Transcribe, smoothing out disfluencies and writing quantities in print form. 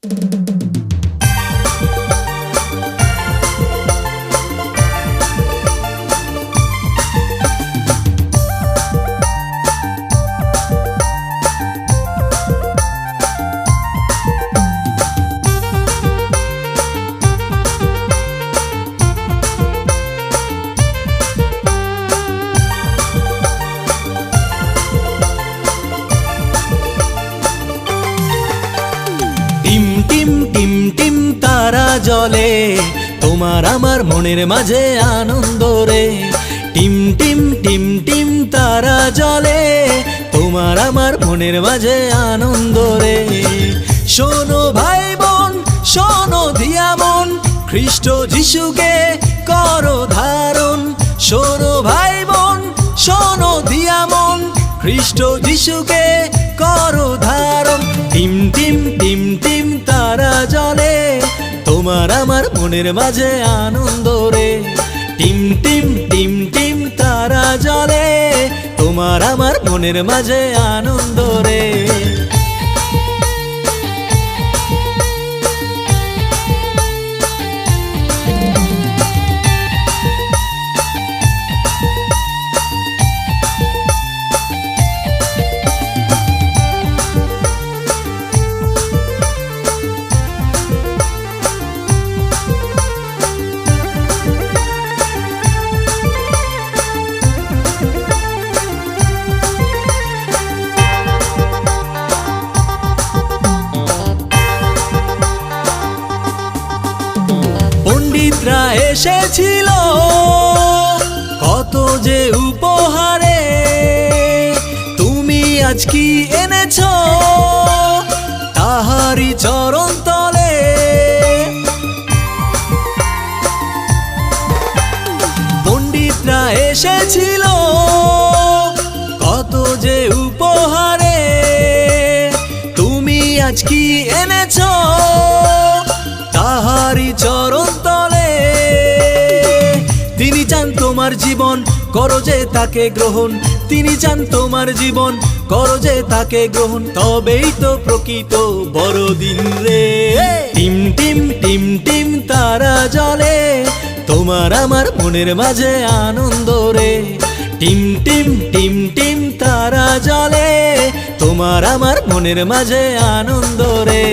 Team team team team তারা জ্বলে তোমার আমার মনের মাঝে আনন্দ রে। টিম টিম টিম টিম তারা জ্বলে তোমার আমার মনের মাঝে আনন্দ রে। শোনো ভাই বোন শোনো দিয়া মন, খ্রিস্ট যিশুকে করো ধারণ। শোনো ভাই বোন শোনো দিয়া মন, খ্রিস্ট যিশুকে করো ধারণ। টিম টিম টিম টিম তারা জ্বলে তোমার আমার মনের মাঝে আনন্দ রে। টিম টিম টিম টিম তারা জ্বলে তোমার আমার মনের মাঝে আনন্দ রে। পণ্ডিতরা এসেছিল কত যে উপহারে, তুমি আজ কি এনেছ তাহারি চরণ তলে। পণ্ডিতরা এসেছিল কত যে উপহারে, তুমি আজ কি এনেছ তাহারি চরণ তলে। তিনি চান তোমার জীবন করো যে তাকে গ্রহণ, তিনি চান তোমার জীবন করো যে তাকে গ্রহণ, তবেই তো প্রকৃত বড়দিন রে। টিম টিম টিম টিম তারা জ্বলে তোমার আমার মনের মাঝে আনন্দ রে। টিম টিম টিম টিম তারা জ্বলে তোমার আমার মনের মাঝে আনন্দ রে।